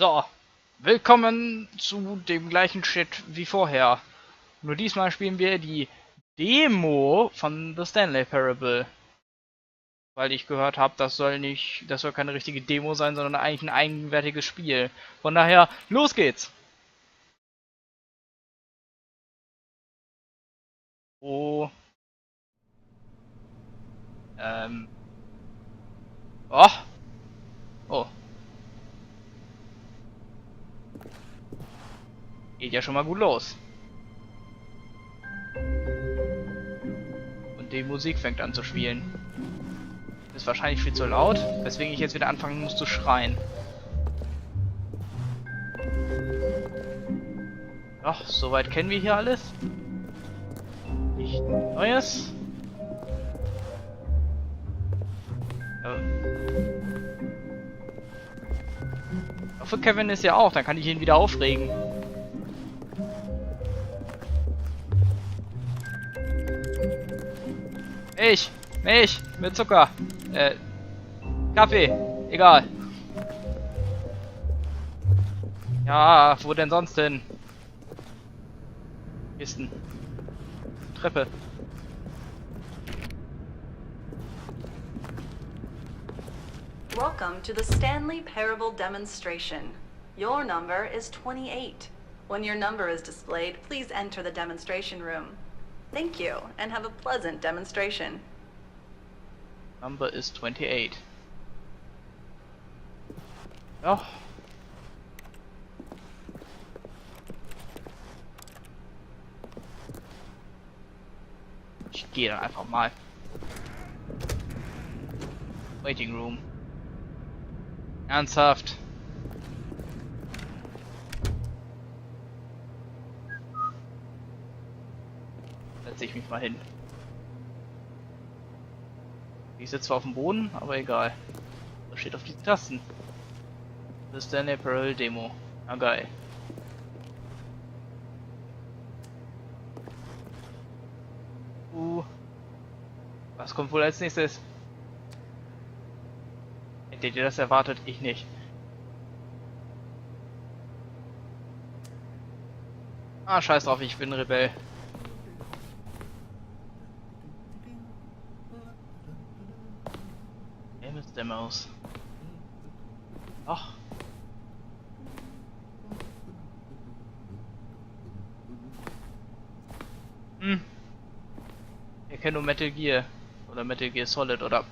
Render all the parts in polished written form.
So, willkommen zu dem gleichen Shit wie vorher. Nur diesmal spielen wir die Demo von The Stanley Parable. Weil ich gehört habe, das soll keine richtige Demo sein, sondern eigentlich ein eigenwertiges Spiel. Von daher, los geht's! Oh. Oh. Oh. Geht ja schon mal gut los. Und die Musik fängt an zu spielen. Ist wahrscheinlich viel zu laut, weswegen ich jetzt wieder anfangen muss zu schreien. Ach, soweit kennen wir hier alles. Nicht Neues. Ich hoffe, Kevin ist ja auch, dann kann ich ihn wieder aufregen. Milch mit Zucker. Kaffee, egal. Ja, wo denn sonst hin? Kisten. Treppe. Welcome to the Stanley Parable demonstration. Your number is 28. When your number is displayed, please enter the demonstration room. Thank you, and have a pleasant demonstration. Number is 28. Ja. Ich gehe dann einfach mal. Waiting Room. Ernsthaft. Setze ich mich mal hin. Ich sitze zwar auf dem Boden, aber egal. Was steht auf diesen Tasten? Das ist eine Parallel Demo. Na geil. Was kommt wohl als nächstes? Hättet ihr das erwartet? Ich nicht. Ah, scheiß drauf, ich bin Rebell. Demos. Ach. Ich kenne nur Metal Gear. Oder Metal Gear Solid oder...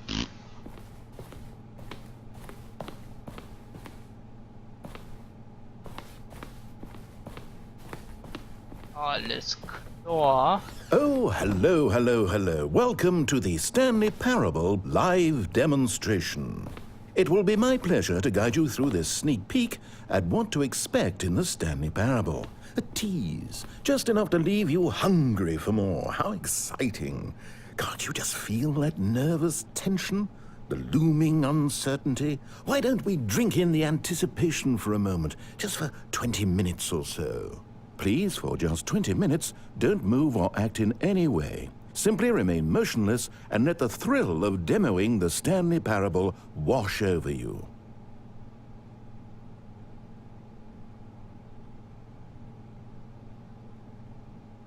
Alles klar. Oh, hello. Welcome to the Stanley Parable live demonstration. It will be my pleasure to guide you through this sneak peek at what to expect in the Stanley Parable. A tease, just enough to leave you hungry for more. How exciting. Can't you just feel that nervous tension? The looming uncertainty? Why don't we drink in the anticipation for a moment, just for 20 minutes or so? Please, for just 20 minutes, don't move or act in any way. Simply remain motionless and let the thrill of demoing the Stanley Parable wash over you.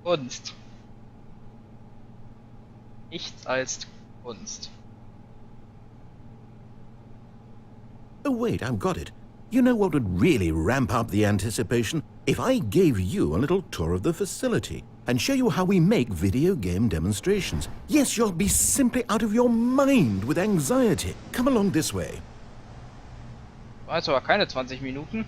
Kunst. Nichts als Kunst. Oh wait, I've got it. You know what would really ramp up the anticipation? If I gave you a little tour of the facility and show you how we make video game demonstrations. Yes, you'll be simply out of your mind with anxiety. Come along this way. War jetzt aber keine 20 Minuten.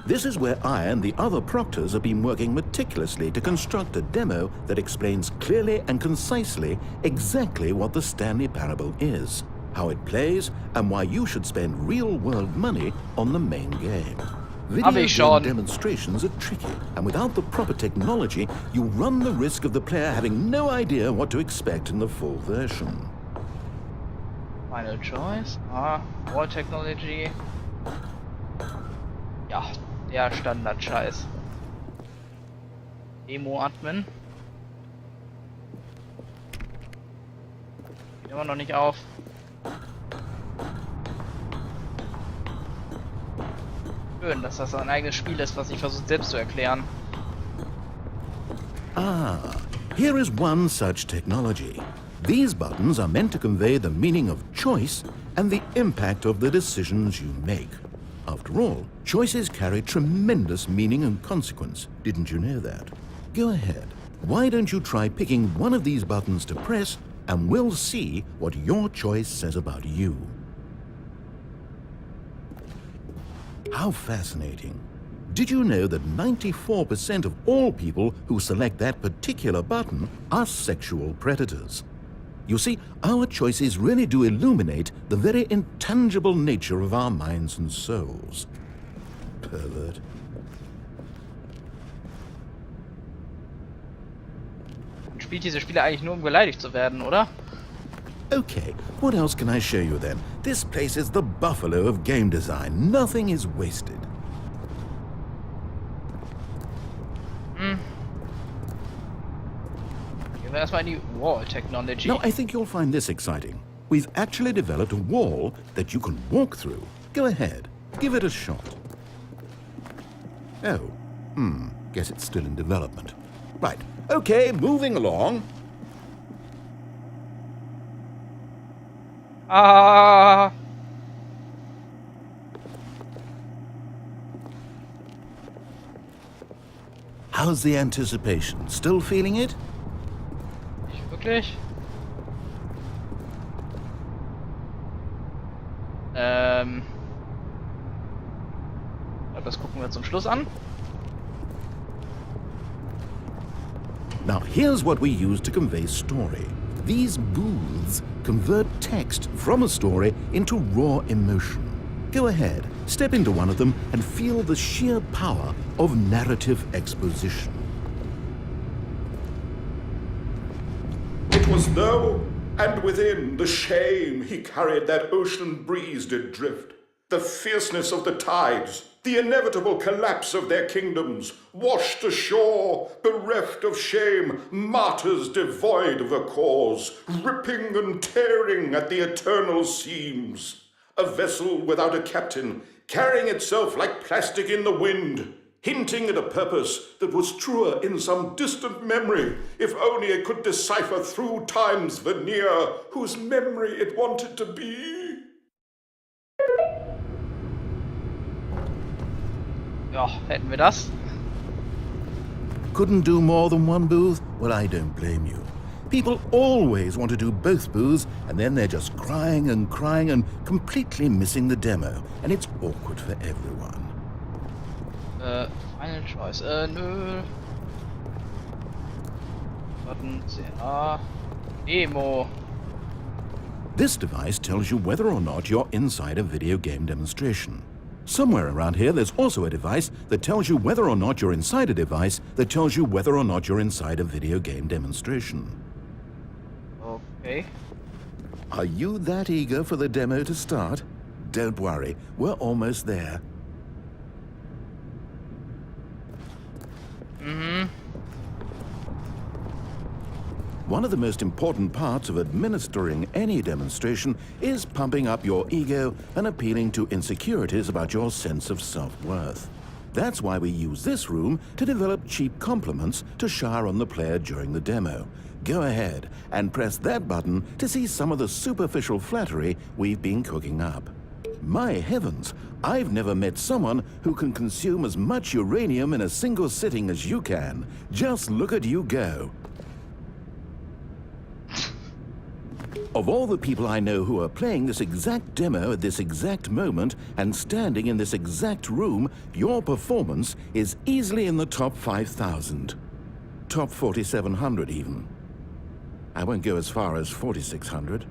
This is where I and the other proctors have been working meticulously to construct a demo that explains clearly and concisely exactly what the Stanley Parable is, how it plays, and why you should spend real-world money on the main game. Video game demonstrations are tricky, and without the proper technology, you run the risk of the player having no idea what to expect in the full version. Final choice. More technology. Ja, der Standard-Scheiß. Demo-Admin. Geht immer noch nicht auf. Schön, dass das ein eigenes Spiel ist, was ich versuche selbst zu erklären. Ah, here is one such technology. These buttons are meant to convey the meaning of choice and the impact of the decisions you make. After all, choices carry tremendous meaning and consequence. Didn't you know that? Go ahead. Why don't you try picking one of these buttons to press, and we'll see what your choice says about you. How fascinating. Did you know that 94% of all people who select that particular button are sexual predators? You see, our choices really do illuminate the very intangible nature of our minds and souls. Pervert. Man spielt diese Spiele eigentlich nur, um beleidigt zu werden, oder? Okay, what else can I show you then? This place is the buffalo of game design. Nothing is wasted. Gehen wir erstmal in die Wall Technology. Now, I think you'll find this exciting. We've actually developed a wall that you can walk through. Go ahead, give it a shot. Oh, guess it's still in development. Right, okay, moving along. Ah. How's the anticipation? Still feeling it? Nicht wirklich? Das gucken wir zum Schluss an. Now, here's what we use to convey story. These booths convert text from a story into raw emotion. Go ahead, step into one of them and feel the sheer power of narrative exposition. It was though, and within the shame he carried that ocean breeze did drift, the fierceness of the tides, the inevitable collapse of their kingdoms, washed ashore, bereft of shame, martyrs devoid of a cause, ripping and tearing at the eternal seams. A vessel without a captain, carrying itself like plastic in the wind, hinting at a purpose that was truer in some distant memory, if only it could decipher through time's veneer whose memory it wanted to be. Ja, hätten wir das. Couldn't do more than one booth? Well, I don't blame you. People always want to do both booths, and then they're just crying and completely missing the demo, and it's awkward for everyone. Final choice. Nö. Button CA. Demo. This device tells you whether or not you're inside a video game demonstration. Somewhere around here, there's also a device that tells you whether or not you're inside a device that tells you whether or not you're inside a video game demonstration. Okay. Are you that eager for the demo to start? Don't worry, we're almost there. One of the most important parts of administering any demonstration is pumping up your ego and appealing to insecurities about your sense of self-worth. That's why we use this room to develop cheap compliments to shower on the player during the demo. Go ahead and press that button to see some of the superficial flattery we've been cooking up. My heavens, I've never met someone who can consume as much uranium in a single sitting as you can. Just look at you go. Of all the people I know who are playing this exact demo at this exact moment and standing in this exact room, your performance is easily in the top 5,000. Top 4,700 even. I won't go as far as 4,600.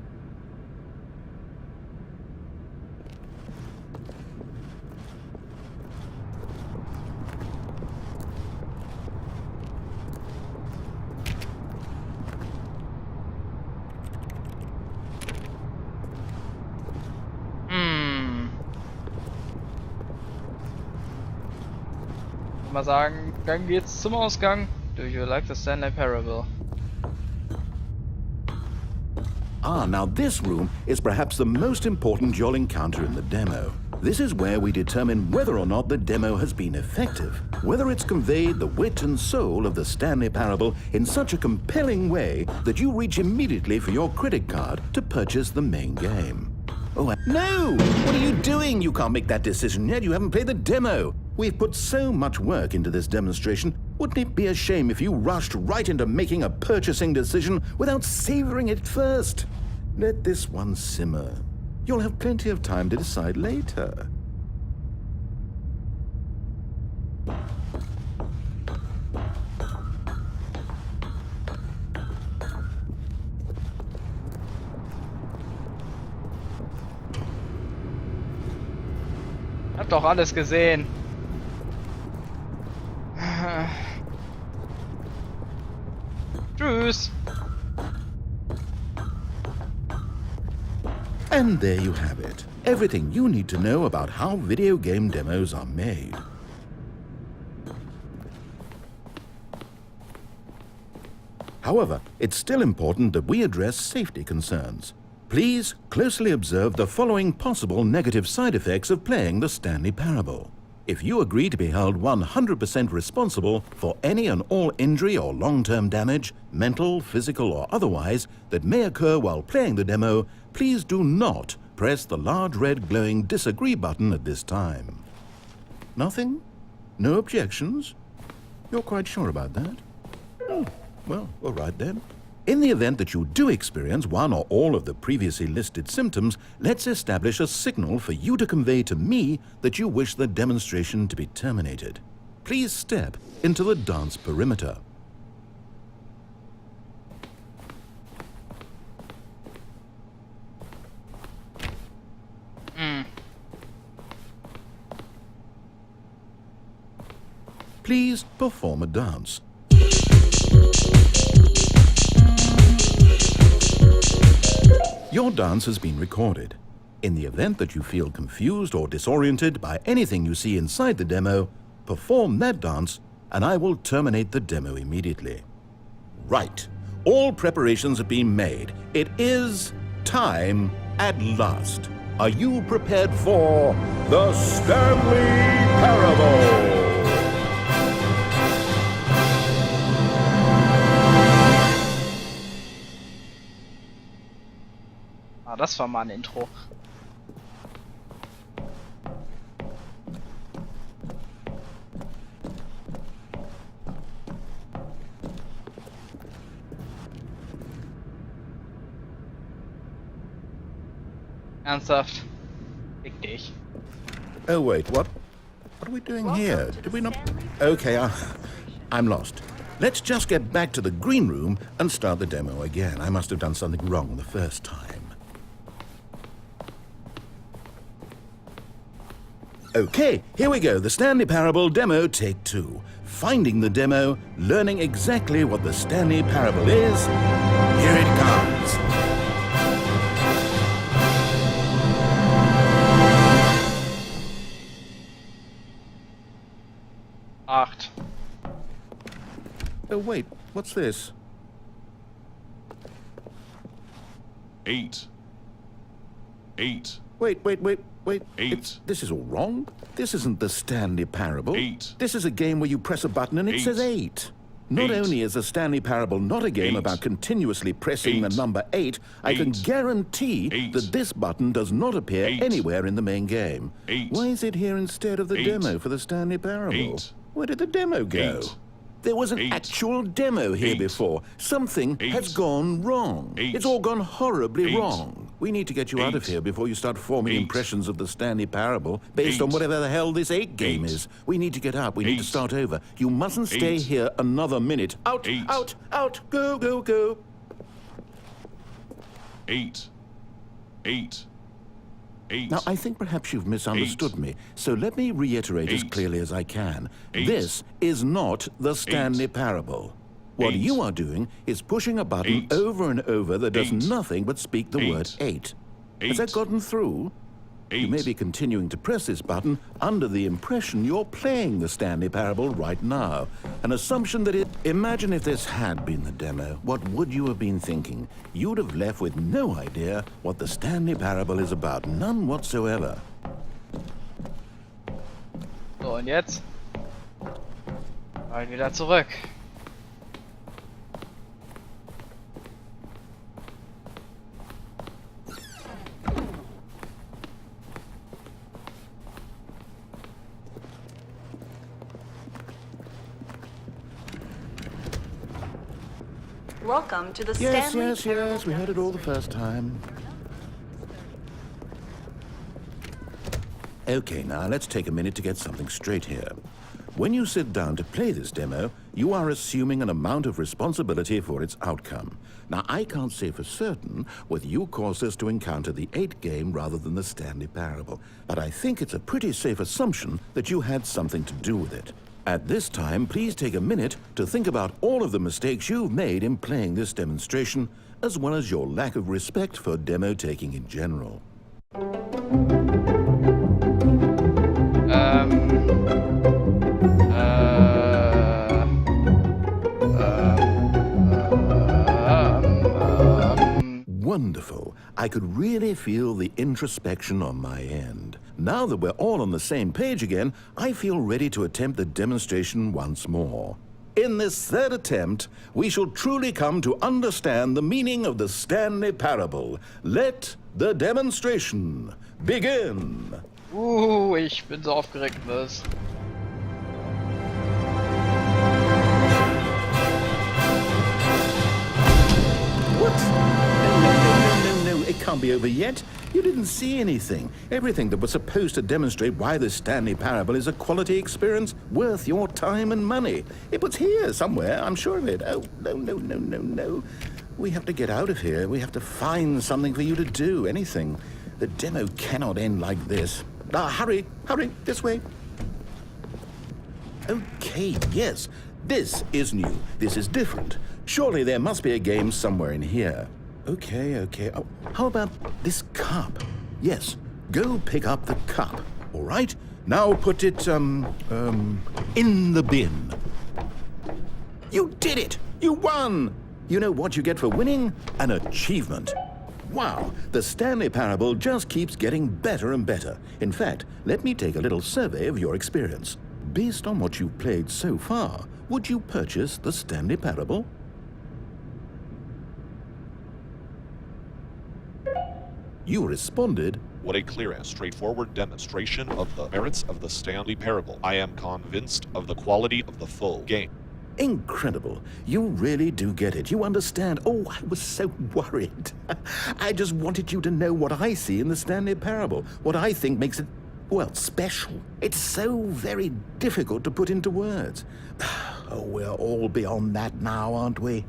Mal sagen, dann geht's zum Ausgang. Do you like the Stanley Parable? Ah, now this room is perhaps the most important you'll encounter in the demo. This is where we determine whether or not the demo has been effective, whether it's conveyed the wit and soul of the Stanley Parable in such a compelling way that you reach immediately for your credit card to purchase the main game. Oh, no! What are you doing? You can't make that decision yet. You haven't played the demo. We've put so much work into this demonstration. Wouldn't it be a shame if you rushed right into making a purchasing decision without savoring it first? Let this one simmer. You'll have plenty of time to decide later. Hab doch alles gesehen. Tschüss. And there you have it. Everything you need to know about how video game demos are made. However, it's still important that we address safety concerns. Please closely observe the following possible negative side effects of playing the Stanley Parable. If you agree to be held 100% responsible for any and all injury or long-term damage, mental, physical, or otherwise, that may occur while playing the demo, please do not press the large red glowing disagree button at this time. Nothing? No objections? You're quite sure about that? Oh, well, all right then. In the event that you do experience one or all of the previously listed symptoms, let's establish a signal for you to convey to me that you wish the demonstration to be terminated. Please step into the dance perimeter. Please perform a dance. Your dance has been recorded. In the event that you feel confused or disoriented by anything you see inside the demo, perform that dance and I will terminate the demo immediately. Right. All preparations have been made. It is time at last. Are you prepared for the Stanley Parable? Das war mal ein Intro. Ernsthaft? Fick dich. Oh wait, what are we doing here? Did we not? Okay, I'm lost. Let's just get back to the green room and start the demo again. I must have done something wrong the first time. Okay, here we go. The Stanley Parable demo, take 2. Finding the demo, learning exactly what the Stanley Parable is. Here it comes. Acht. Oh wait, what's this? 8. 8. Wait. 8. This is all wrong. This isn't the Stanley Parable. 8. This is a game where you press a button and it 8. says 8. Not 8. only is the Stanley Parable not a game 8. about continuously pressing 8. the number 8, I can 8. guarantee 8. that this button does not appear 8. anywhere in the main game. 8. Why is it here instead of the 8. demo for the Stanley Parable? 8. Where did the demo go? 8. There was an 8. actual demo here 8. before. Something 8. has gone wrong. 8. It's all gone horribly 8. wrong. We need to get you out of 8. here before you start forming 8. impressions of the Stanley Parable based 8. on whatever the hell this 8 game 8. is. We need to get up. We need to 8. start over. You mustn't stay 8. here another minute. Out, 8. out, go. 8. 8. 8. Now, I think perhaps you've misunderstood 8. me, so let me reiterate as 8. clearly as I can. 8. This is not the Stanley Parable. What 8. you are doing is pushing a button 8. over and over that does 8. nothing but speak the 8. word 8. Has 8. that gotten through? 8. You may be continuing to press this button under the impression you're playing the Stanley Parable right now. An assumption that it... Imagine if this had been the demo. What would you have been thinking? You'd have left with no idea what the Stanley Parable is about. None whatsoever. So, und jetzt? Mal wieder zurück. Welcome to the Yes, Stanley yes, Parable yes, we heard it all the first time. Okay, now let's take a minute to get something straight here. When you sit down to play this demo, you are assuming an amount of responsibility for its outcome. Now, I can't say for certain whether you caused us to encounter the 8 game rather than the Stanley Parable, but I think it's a pretty safe assumption that you had something to do with it. At this time, please take a minute to think about all of the mistakes you've made in playing this demonstration, as well as your lack of respect for demo taking in general. Wonderful. I could really feel the introspection on my end. Now that we're all on the same page again, I feel ready to attempt the demonstration once more. In this third attempt, we shall truly come to understand the meaning of the Stanley Parable. Let the demonstration begin. Ich bin so aufgeregt, was. What? No, it can't be over yet. You didn't see anything. Everything that was supposed to demonstrate why the Stanley Parable is a quality experience worth your time and money. It was here somewhere, I'm sure of it. Oh, no. We have to get out of here. We have to find something for you to do, anything. The demo cannot end like this. Hurry, this way. Okay, yes, this is new. This is different. Surely there must be a game somewhere in here. Okay. Oh, how about this cup? Yes, go pick up the cup, all right? Now put it, in the bin. You did it! You won! You know what you get for winning? An achievement. Wow, the Stanley Parable just keeps getting better and better. In fact, let me take a little survey of your experience. Based on what you've played so far, would you purchase the Stanley Parable? You responded, What a clear and straightforward demonstration of the merits of the Stanley Parable. I am convinced of the quality of the full game. incredible. You really do get it. You understand. Oh, I was so worried. I just wanted you to know what I see in the Stanley Parable, what I think makes it, well, special. It's so very difficult to put into words. Oh, we're all beyond that now, aren't we?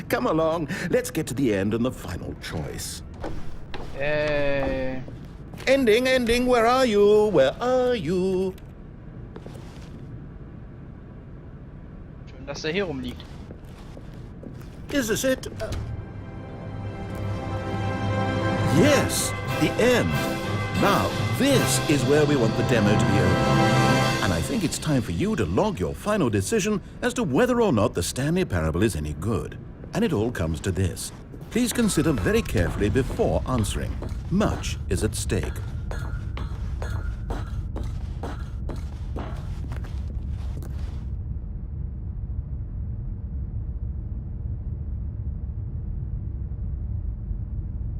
Come along, let's get to the end and the final choice. Ending, where are you? Where are you? Schön, dass er hier rumliegt. Is this it? Yes, the end. Now, this is where we want the demo to be over. And I think it's time for you to log your final decision as to whether or not the Stanley Parable is any good. And it all comes to this. Please consider very carefully before answering. Much is at stake.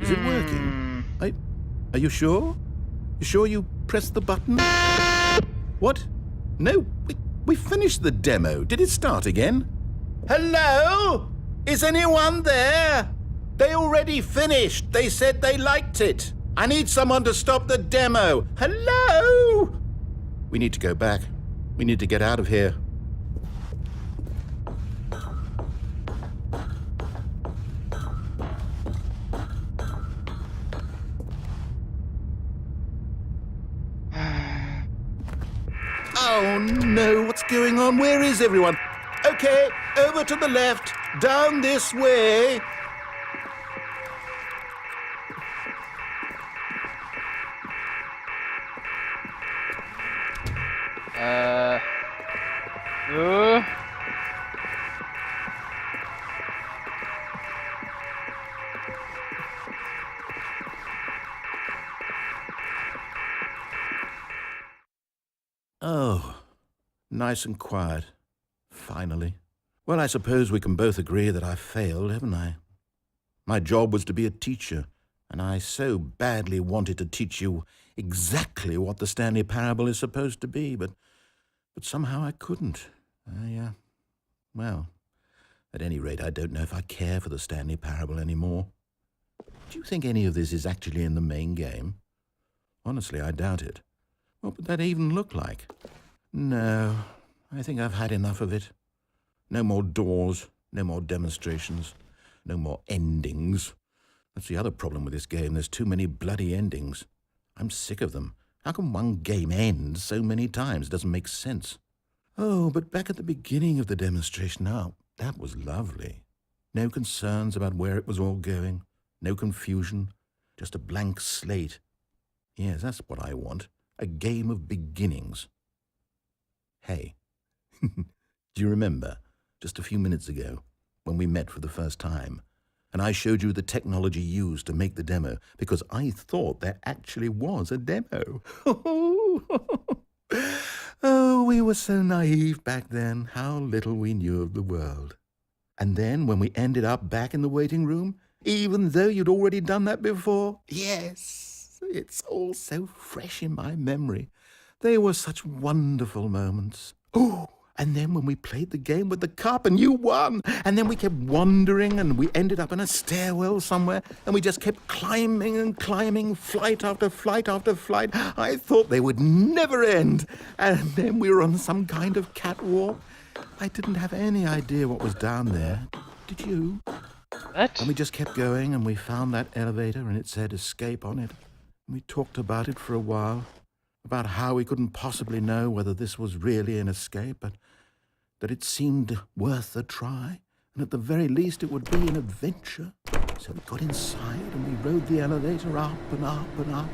Is it working? Are you sure? You sure you pressed the button? What? No, we finished the demo. Did it start again? Hello? Is anyone there? They already finished. They said they liked it. I need someone to stop the demo. Hello? We need to go back. We need to get out of here. Oh no, what's going on? Where is everyone? Okay, over to the left, down this way. Oh, nice and quiet. Finally. Well, I suppose we can both agree that I failed, haven't I? My job was to be a teacher, and I so badly wanted to teach you exactly what the Stanley Parable is supposed to be, but somehow I couldn't. Well, at any rate, I don't know if I care for the Stanley Parable anymore. Do you think any of this is actually in the main game? Honestly, I doubt it. What would that even look like? No, I think I've had enough of it. No more doors, no more demonstrations, no more endings. That's the other problem with this game. There's too many bloody endings. I'm sick of them. How can one game end so many times? It doesn't make sense. Oh, but back at the beginning of the demonstration, that was lovely. No concerns about where it was all going. No confusion. Just a blank slate. Yes, that's what I want. A game of beginnings. Hey, do you remember, just a few minutes ago, when we met for the first time, and I showed you the technology used to make the demo, because I thought there actually was a demo. Oh, we were so naive back then. How little we knew of the world. And then, when we ended up back in the waiting room, even though you'd already done that before, yes, it's all so fresh in my memory. They were such wonderful moments. Oh, and then when we played the game with the cup and you won, and then we kept wandering and we ended up in a stairwell somewhere and we just kept climbing and climbing, flight after flight after flight. I thought they would never end. And then we were on some kind of catwalk. I didn't have any idea what was down there. Did you? What? And we just kept going and we found that elevator and it said escape on it. And we talked about it for a while. About how we couldn't possibly know whether this was really an escape, but that it seemed worth a try, and at the very least it would be an adventure. So we got inside and we rode the elevator up and up and up.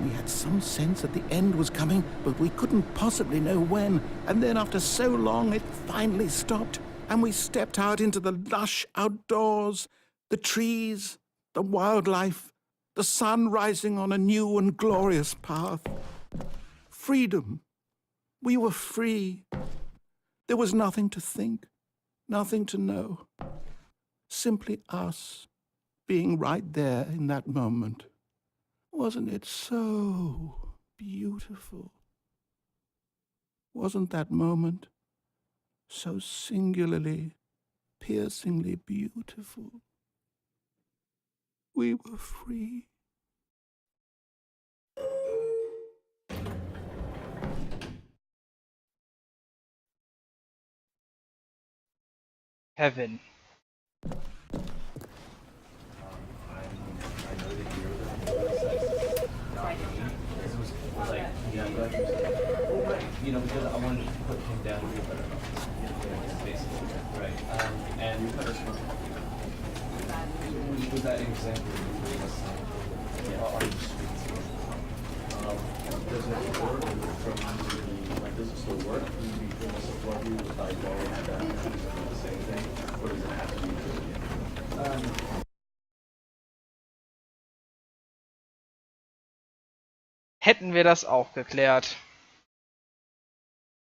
We had some sense that the end was coming, but we couldn't possibly know when. And then after so long, it finally stopped, and we stepped out into the lush outdoors, the trees, the wildlife, the sun rising on a new and glorious path. Freedom. We were free. There was nothing to think, nothing to know. Simply us being right there in that moment. Wasn't it so beautiful? Wasn't that moment so singularly, piercingly beautiful? We were free. Heaven. You know, because I wanted to put him down here, but basically, right. And was that example you gave us on the streets? Does it work from like does it still work? Do you feel support you with like going and the same thing, or does it have to be? Hätten wir das auch geklärt.